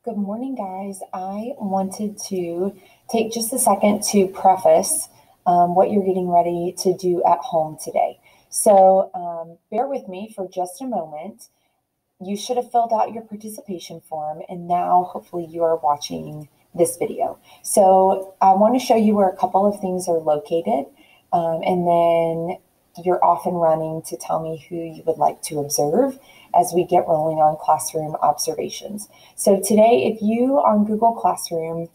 Good morning, guys. I wanted to take just a second to preface what you're getting ready to do at home today. So bear with me for just a moment. You should have filled out your participation form, and now hopefully you are watching this video. So I want to show you where a couple of things are located, and then you're off and running to tell me who you would like to observe as we get rolling on classroom observations. So today, if you on Google Classroom,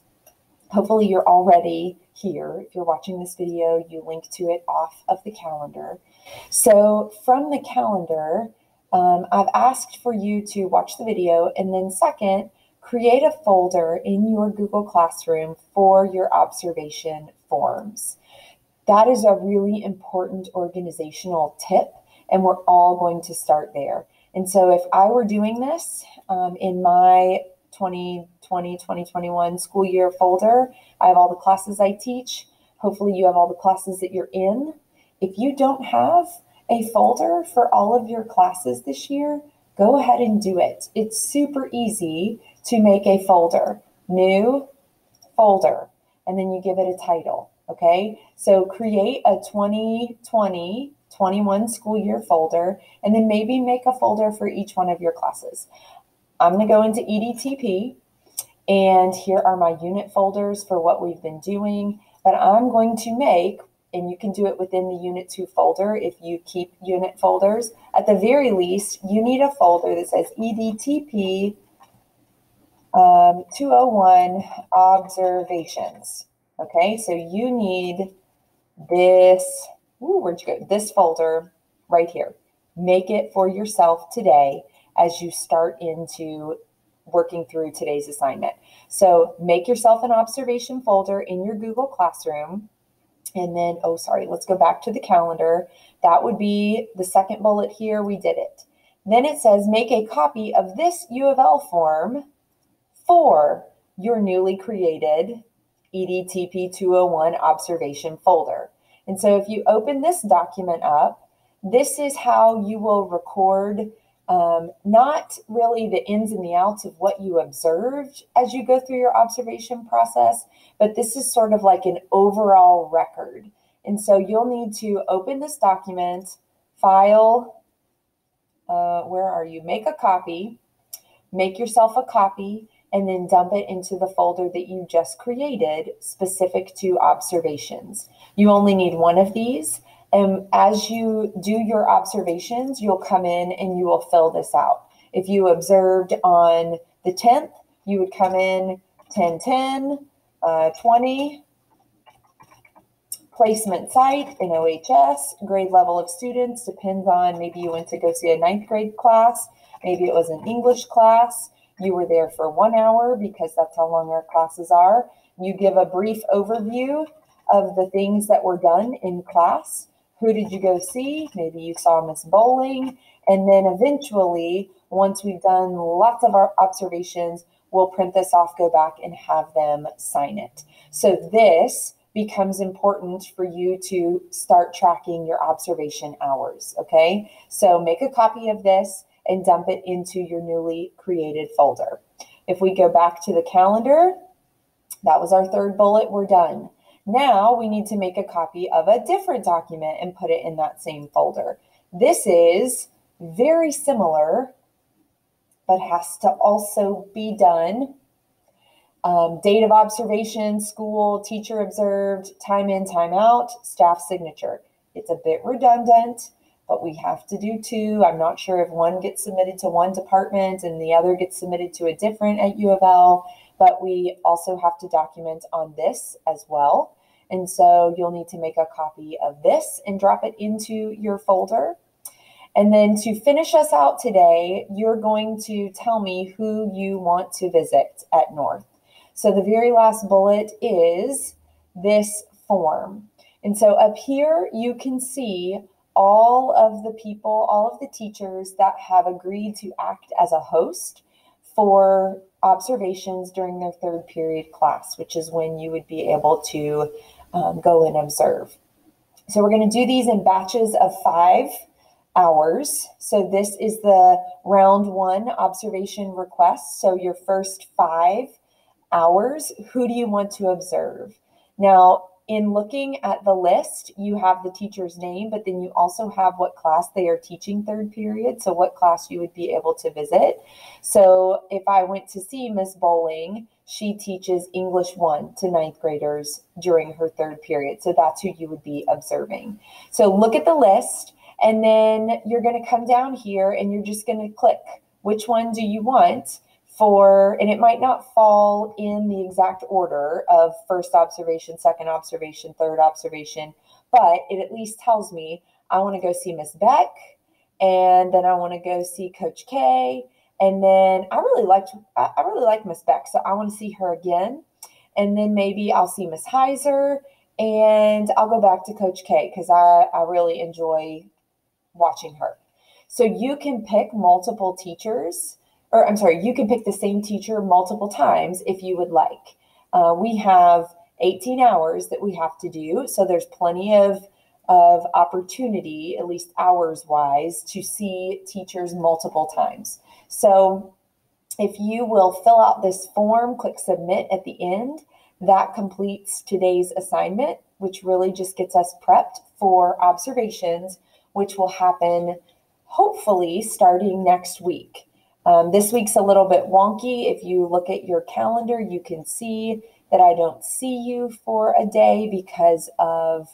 hopefully you're already here. If you're watching this video, you link to it off of the calendar. So from the calendar, I've asked for you to watch the video, and then second, create a folder in your Google Classroom for your observation forms. That is a really important organizational tip, and we're all going to start there. And so if I were doing this in my 2020-2021 school year folder, I have all the classes I teach. Hopefully you have all the classes that you're in. If you don't have a folder for all of your classes this year, go ahead and do it. It's super easy to make a folder. New folder, and then you give it a title. Okay, so create a 2020-21 school year folder, and then maybe make a folder for each one of your classes. I'm going to go into EDTP, and here are my unit folders for what we've been doing, but I'm going to make, and you can do it within the Unit 2 folder if you keep unit folders. At the very least, you need a folder that says EDTP 201 observations. Okay, so you need this, where'd you go? This folder right here. Make it for yourself today as you start into working through today's assignment. So make yourself an observation folder in your Google Classroom. And then, let's go back to the calendar. That would be the second bullet here. We did it. Then it says make a copy of this U of L form for your newly created EDTP 201 observation folder. And so if you open this document up, this is how you will record not really the ins and the outs of what you observed as you go through your observation process, but this is sort of like an overall record. And so you'll need to open this document, file, where are you? Make a copy, make yourself a copy, and then dump it into the folder that you just created specific to observations. You only need one of these, and as you do your observations, you'll come in and you will fill this out. If you observed on the 10th, you would come in 10-10, 20, placement site in OHS, grade level of students, depends on maybe you went to go see a 9th grade class, maybe it was an English class. You were there for 1 hour because that's how long our classes are. You give a brief overview of the things that were done in class. Who did you go see? Maybe you saw Miss Bowling. And then eventually, once we've done lots of our observations, we'll print this off, go back and have them sign it. So this becomes important for you to start tracking your observation hours, okay? So make a copy of this and dump it into your newly created folder. If we go back to the calendar, that was our third bullet, we're done. Now we need to make a copy of a different document and put it in that same folder. This is very similar, but has to also be done. Date of observation, school, teacher observed, time in, time out, staff signature. It's a bit redundant, but we have to do two. I'm not sure if one gets submitted to one department and the other gets submitted to a different at U of L, but we also have to document on this as well. And so you'll need to make a copy of this and drop it into your folder. And then to finish us out today, you're going to tell me who you want to visit at North. So the very last bullet is this form. And so up here, you can see all of the people, all of the teachers that have agreed to act as a host for observations during their third period class, which is when you would be able to go and observe. So we're going to do these in batches of 5 hours. So this is the round 1 observation request. So your first 5 hours, who do you want to observe? Now, in looking at the list, you have the teacher's name, but then you also have what class they are teaching third period, so what class you would be able to visit. So if I went to see Miss Bowling, she teaches English 1 to 9th graders during her third period, so that's who you would be observing. So look at the list, and then you're going to come down here and you're just going to click which one do you want for, and it might not fall in the exact order of first observation, second observation, third observation, but it at least tells me I want to go see Miss Beck, and then I want to go see Coach K, and then I really like Miss Beck, so I want to see her again, and then maybe I'll see Miss Heiser, and I'll go back to Coach K because I really enjoy watching her. So you can pick multiple teachers, or I'm sorry, you can pick the same teacher multiple times if you would like. We have 18 hours that we have to do, so there's plenty of opportunity, at least hours wise, to see teachers multiple times. So if you will fill out this form, click submit at the end, that completes today's assignment, which really just gets us prepped for observations, which will happen hopefully starting next week. This week's a little bit wonky. If you look at your calendar, you can see that I don't see you for a day because of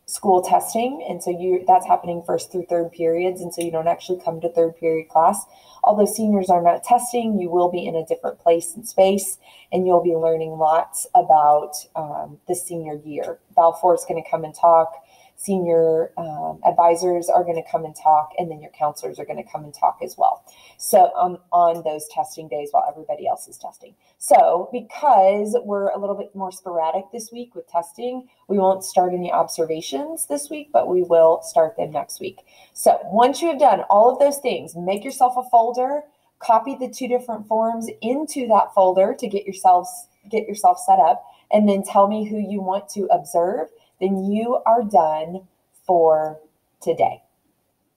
school testing. And so that's happening first through third periods. And so you don't actually come to third period class. Although seniors are not testing, you will be in a different place and space, and you'll be learning lots about the senior year. Balfour is going to come and talk. Senior advisors are going to come and talk, and then your counselors are going to come and talk as well. So on those testing days while everybody else is testing. So because we're a little bit more sporadic this week with testing, we won't start any observations this week, but we will start them next week. So once you have done all of those things, make yourself a folder, copy the 2 different forms into that folder to get yourself set up, and then tell me who you want to observe. Then you are done for today.